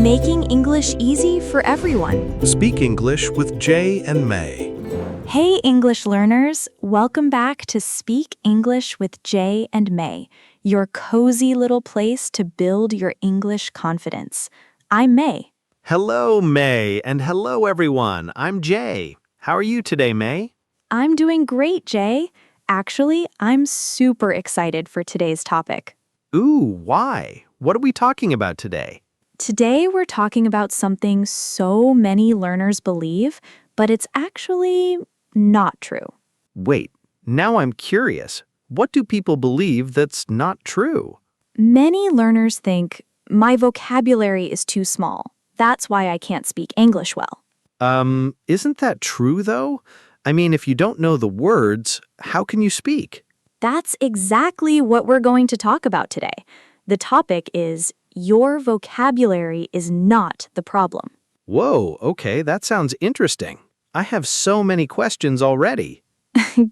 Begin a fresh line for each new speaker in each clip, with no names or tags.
making English easy for everyone.
Speak English with Jay and May.
Hey, English learners. Welcome back to Speak English with Jay and May, your cozy little place to build your English confidence. I'm May.
Hello, May, and hello, everyone. I'm Jay. How are you today, May?
I'm doing great, Jay. Actually, I'm super excited for today's topic.
Ooh, why? What are we talking about today?
Today, we're talking about something so many learners believe, but it's actually not true.
Wait, now I'm curious. What do people believe that's not true?
Many learners think, my vocabulary is too small. That's why I can't speak English well.
Isn't that true, though? I mean, if you don't know the words, how can you speak?
That's exactly what we're going to talk about today. The topic is, your vocabulary is not the problem.
Whoa, okay, that sounds interesting. I have so many questions already.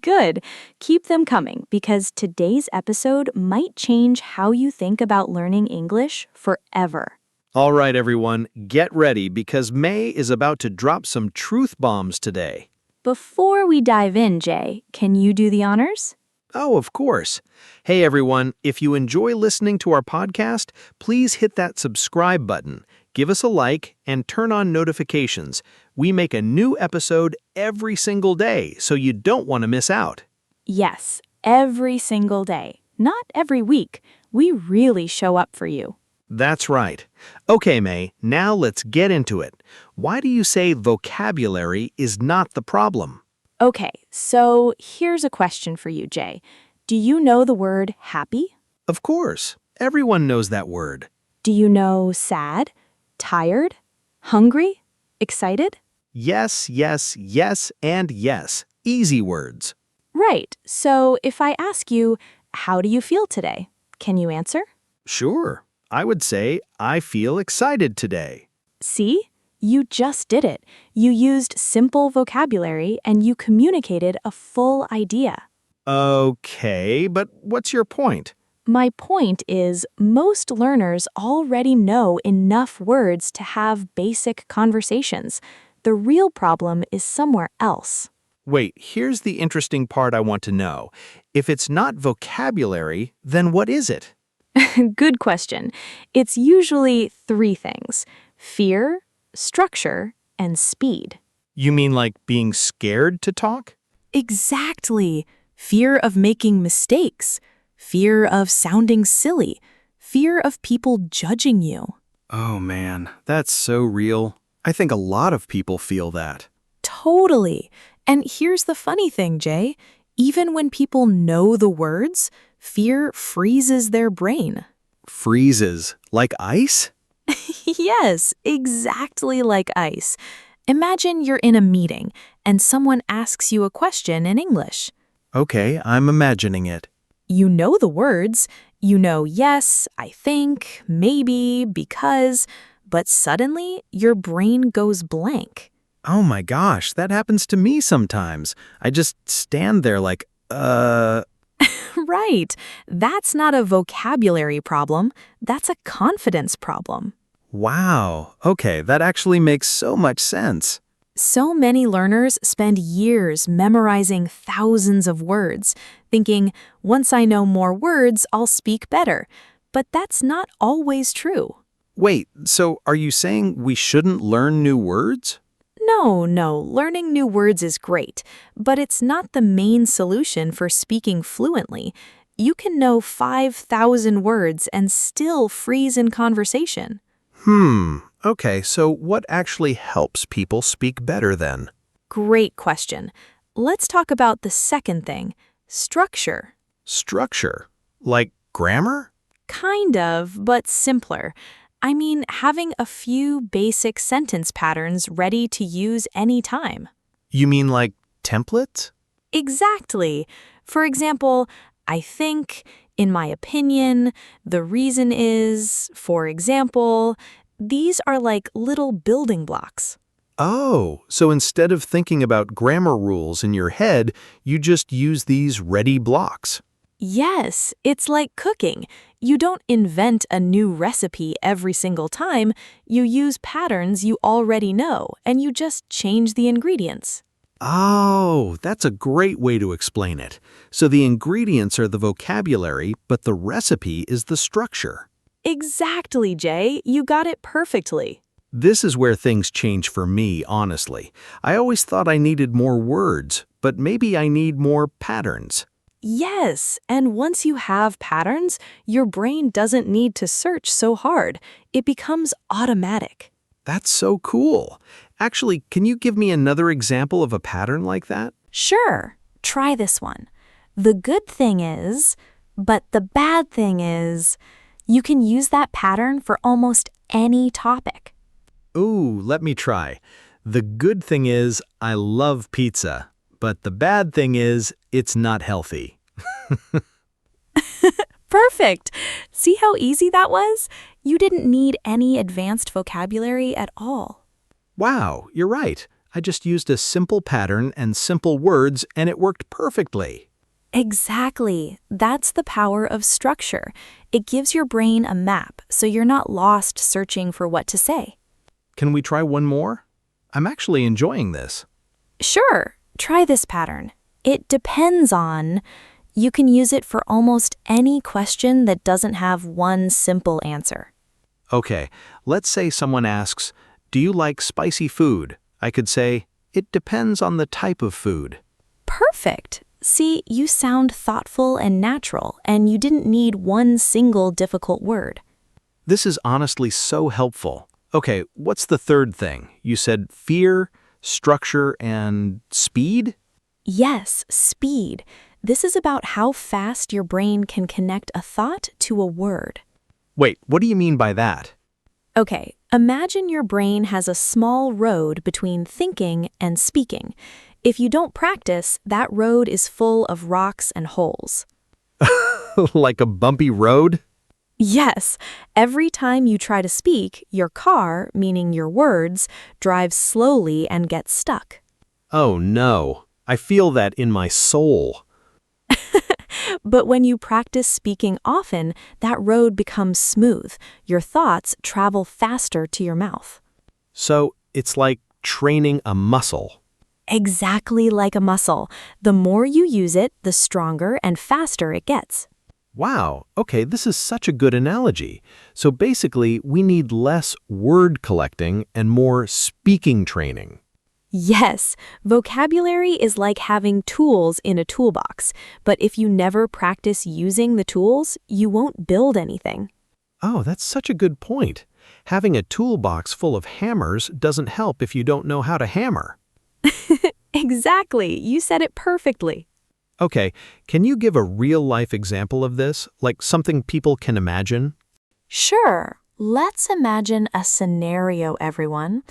Good. Keep them coming because today's episode might change how you think about learning English forever.
All right, everyone, get ready because May is about to drop some truth bombs today.
Before we dive in, Jay, can you do the honors?
Oh, of course. Hey, everyone, if you enjoy listening to our podcast, please hit that subscribe button, give us a like, and turn on notifications. We make a new episode every single day, so you don't want to miss out.
Yes, every single day, not every week. We really show up for you.
That's right. Okay, May, now let's get into it. Why do you say vocabulary is not the problem?
Okay, so here's a question for you, Jay. Do you know the word happy?
Of course. Everyone knows that word.
Do you know sad, tired, hungry, excited?
Yes, yes, yes, and yes. Easy words.
Right, so if I ask you, how do you feel today? Can you answer?
Sure. I would say, I feel excited today.
See? You just did it. You used simple vocabulary and you communicated a full idea.
Okay, but what's your point?
My point is, most learners already know enough words to have basic conversations. The real problem is somewhere else.
Wait, here's the interesting part I want to know. If it's not vocabulary, then what is it?
Good question. It's usually three things: fear, structure, and speed.
You mean like being scared to talk?
Exactly. Fear of making mistakes, fear of sounding silly, fear of people judging you.
Oh man, that's so real. I think a lot of people feel that.
Totally. And here's the funny thing, Jay. Even when people know the words, fear freezes their brain.
Freezes? Like ice?
Yes, exactly like ice. Imagine you're in a meeting and someone asks you a question in English.
Okay, I'm imagining it.
You know the words. You know yes, I think, maybe, because, but suddenly your brain goes blank.
Oh my gosh, that happens to me sometimes. I just stand there like,
Right. That's not a vocabulary problem. That's a confidence problem.
Wow. Okay, that actually makes so much sense.
So many learners spend years memorizing thousands of words, thinking, once I know more words, I'll speak better. But that's not always true.
Wait, so are you saying we shouldn't learn new words?
No, learning new words is great, but it's not the main solution for speaking fluently. You can know 5,000 words and still freeze in conversation.
Okay, so what actually helps people speak better then?
Great question. Let's talk about the second thing, structure.
Structure? Like grammar?
Kind of, but simpler. I mean, having a few basic sentence patterns ready to use anytime.
You mean like templates?
Exactly. For example, I think, in my opinion, the reason is, for example, these are like little building blocks.
Oh, so instead of thinking about grammar rules in your head, you just use these ready blocks.
Yes, it's like cooking. You don't invent a new recipe every single time. You use patterns you already know, and you just change the ingredients.
Oh, that's a great way to explain it. So the ingredients are the vocabulary, but the recipe is the structure.
Exactly, Jay. You got it perfectly.
This is where things change for me, honestly. I always thought I needed more words, but maybe I need more patterns.
Yes, and once you have patterns, your brain doesn't need to search so hard. It becomes automatic.
That's so cool. Actually, can you give me another example of a pattern like that?
Sure, try this one. The good thing is, but the bad thing is, you can use that pattern for almost any topic.
Ooh, let me try. The good thing is I love pizza, but the bad thing is it's not healthy.
Perfect! See how easy that was? You didn't need any advanced vocabulary at all.
Wow, you're right. I just used a simple pattern and simple words and it worked perfectly.
Exactly. That's the power of structure. It gives your brain a map so you're not lost searching for what to say.
Can we try one more? I'm actually enjoying this.
Sure, try this pattern. It depends on. You can use it for almost any question that doesn't have one simple answer.
Okay, let's say someone asks, "Do you like spicy food?" I could say, "It depends on the type of food."
Perfect. See, you sound thoughtful and natural, and you didn't need one single difficult word.
This is honestly so helpful. Okay, what's the third thing? You said fear, structure, and speed?
Yes, speed. This is about how fast your brain can connect a thought to a word.
Wait, what do you mean by that?
Okay, imagine your brain has a small road between thinking and speaking. If you don't practice, that road is full of rocks and holes.
Like a bumpy road?
Yes, every time you try to speak, your car, meaning your words, drives slowly and gets stuck.
Oh no, I feel that in my soul.
But when you practice speaking often, that road becomes smooth. Your thoughts travel faster to your mouth.
So it's like training a muscle.
Exactly like a muscle. The more you use it, the stronger and faster it gets.
Wow, okay, this is such a good analogy. So basically, we need less word collecting and more speaking training.
Yes, vocabulary is like having tools in a toolbox, but if you never practice using the tools, you won't build anything.
Oh, that's such a good point. Having a toolbox full of hammers doesn't help if you don't know how to hammer.
Exactly, you said it perfectly.
Okay, can you give a real-life example of this, like something people can imagine?
Sure, let's imagine a scenario, everyone.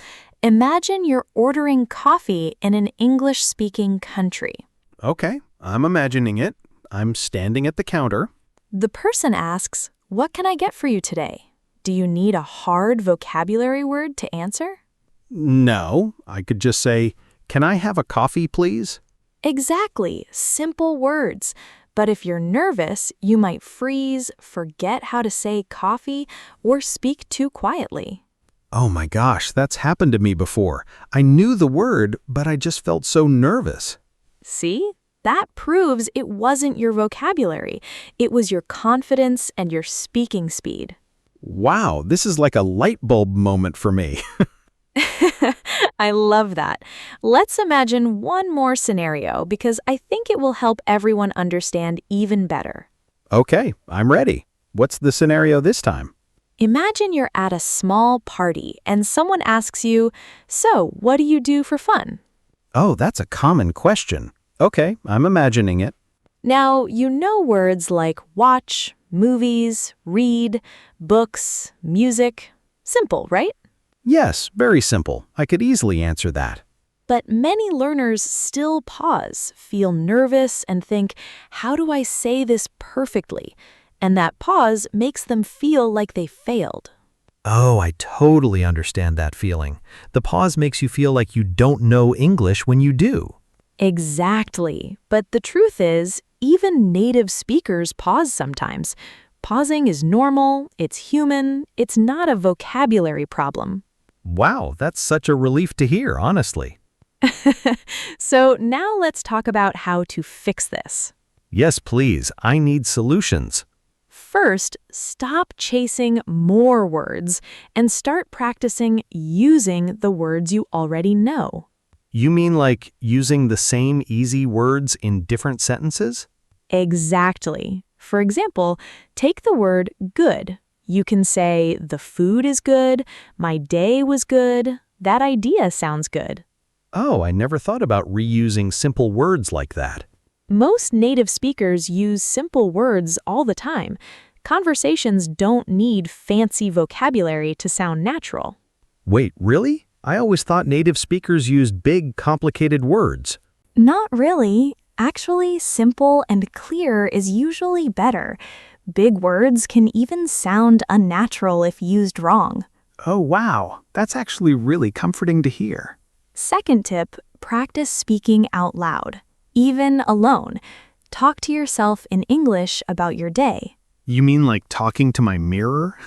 Imagine you're ordering coffee in an English-speaking country.
Okay, I'm imagining it. I'm standing at the counter.
The person asks, "What can I get for you today?" Do you need a hard vocabulary word to answer?
No, I could just say, "Can I have a coffee, please?"
Exactly, simple words. But if you're nervous, you might freeze, forget how to say coffee, or speak too quietly.
Oh my gosh, that's happened to me before. I knew the word, but I just felt so nervous.
See? That proves it wasn't your vocabulary. It was your confidence and your speaking speed.
Wow, this is like a light bulb moment for me.
I love that. Let's imagine one more scenario because I think it will help everyone understand even better.
Okay, I'm ready. What's the scenario this time?
Imagine you're at a small party and someone asks you, "So, what do you do for fun?"
Oh, that's a common question. Okay, I'm imagining it.
Now, you know words like watch, movies, read, books, music. Simple, right?
Yes, very simple. I could easily answer that.
But many learners still pause, feel nervous, and think, how do I say this perfectly? And that pause makes them feel like they failed.
Oh, I totally understand that feeling. The pause makes you feel like you don't know English when you do.
Exactly. But the truth is, Even native speakers pause sometimes. Pausing is normal, it's human, it's not a vocabulary problem.
Wow, that's such a relief to hear, honestly.
So now let's talk about how to fix this.
Yes, please. I need solutions.
First, stop chasing more words and start practicing using the words you already know.
You mean like using the same easy words in different sentences?
Exactly. For example, take the word good. You can say, the food is good, my day was good, that idea sounds good.
Oh, I never thought about reusing simple words like that.
Most native speakers use simple words all the time. Conversations don't need fancy vocabulary to sound natural.
Wait, really? I always thought native speakers used big, complicated words.
Not really. Actually, simple and clear is usually better. Big words can even sound unnatural if used wrong.
Oh, wow. That's actually really comforting to hear.
Second tip, practice speaking out loud, even alone. Talk to yourself in English about your day.
You mean like talking to my mirror?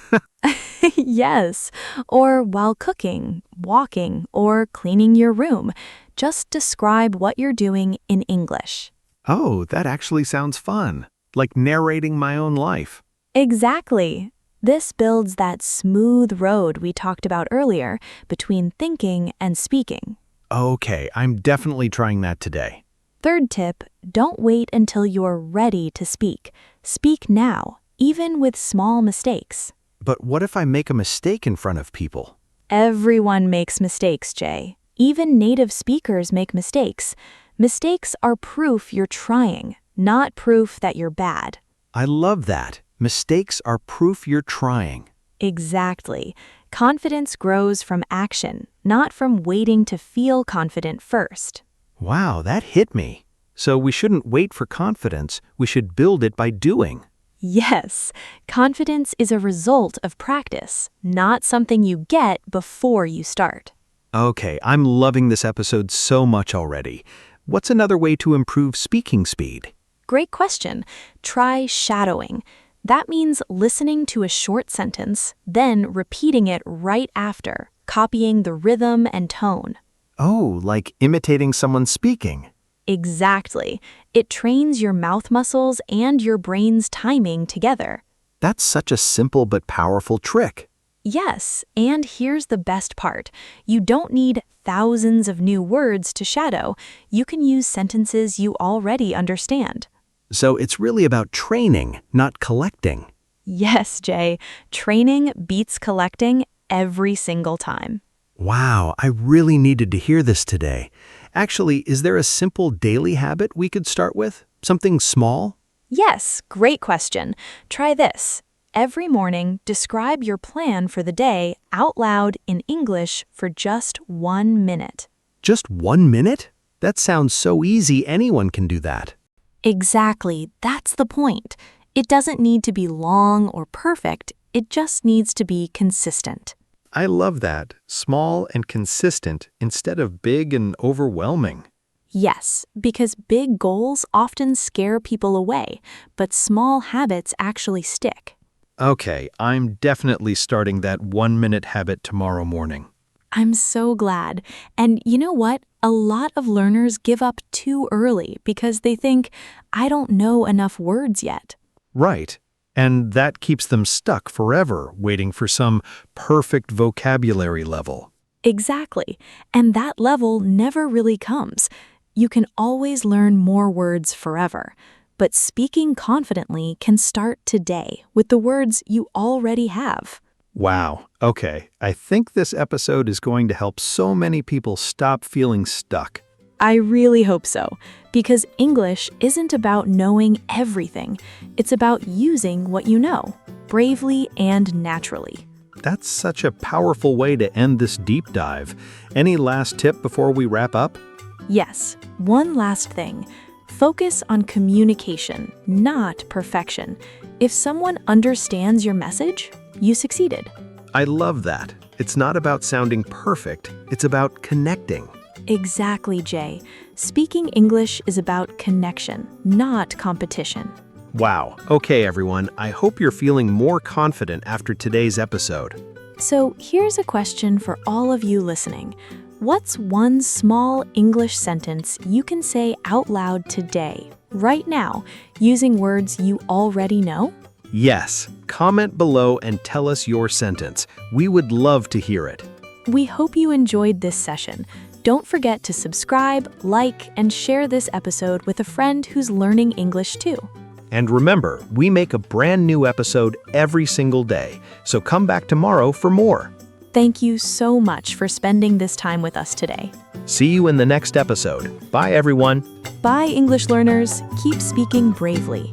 Yes, or while cooking, walking, or cleaning your room. Just describe what you're doing in English.
Oh, that actually sounds fun. Like narrating my own life.
Exactly. This builds that smooth road we talked about earlier between thinking and speaking.
Okay, I'm definitely trying that today.
Third tip, don't wait until you're ready to speak. Speak now, even with small mistakes.
But what if I make a mistake in front of people?
Everyone makes mistakes, Jay. Even native speakers make mistakes. Mistakes are proof you're trying, not proof that you're bad.
I love that. Mistakes are proof you're trying.
Exactly. Confidence grows from action, not from waiting to feel confident first.
Wow, that hit me. So we shouldn't wait for confidence, we should build it by doing.
Yes, confidence is a result of practice, not something you get before you start.
Okay, I'm loving this episode so much already. What's another way to improve speaking speed?
Great question. Try shadowing. That means listening to a short sentence, then repeating it right after, copying the rhythm and tone.
Oh, like imitating someone speaking.
Exactly. It trains your mouth muscles and your brain's timing together.
That's such a simple but powerful trick.
Yes, and here's the best part. You don't need thousands of new words to shadow. You can use sentences you already understand.
So it's really about training, not collecting.
Yes, Jay. Training beats collecting every single time.
Wow, I really needed to hear this today. Actually, is there a simple daily habit we could start with? Something small?
Yes, great question. Try this. Every morning, describe your plan for the day out loud in English for just 1 minute.
Just 1 minute? That sounds so easy, anyone can do that.
Exactly, that's the point. It doesn't need to be long or perfect, it just needs to be consistent.
I love that. Small and consistent instead of big and overwhelming.
Yes, because big goals often scare people away, but small habits actually stick.
Okay, I'm definitely starting that 1 minute habit tomorrow morning.
I'm so glad. And you know what? A lot of learners give up too early because they think, I don't know enough words yet.
Right. And that keeps them stuck forever, waiting for some perfect vocabulary level.
Exactly. And that level never really comes. You can always learn more words forever. But speaking confidently can start today with the words you already have.
Wow. Okay. I think this episode is going to help so many people stop feeling stuck.
I really hope so, because English isn't about knowing everything. It's about using what you know, bravely and naturally.
That's such a powerful way to end this deep dive. Any last tip before we wrap up?
Yes, one last thing. Focus on communication, not perfection. If someone understands your message, you succeeded.
I love that. It's not about sounding perfect, it's about connecting.
Exactly, Jay. Speaking English is about connection, not competition.
Wow. Okay, everyone. I hope you're feeling more confident after today's episode.
So here's a question for all of you listening. What's one small English sentence you can say out loud today, right now, using words you already know?
Yes. Comment below and tell us your sentence. We would love to hear it.
We hope you enjoyed this session. Don't forget to subscribe, like, and share this episode with a friend who's learning English too.
And remember, we make a brand new episode every single day, so come back tomorrow for more.
Thank you so much for spending this time with us today.
See you in the next episode. Bye, everyone.
Bye, English learners. Keep speaking bravely.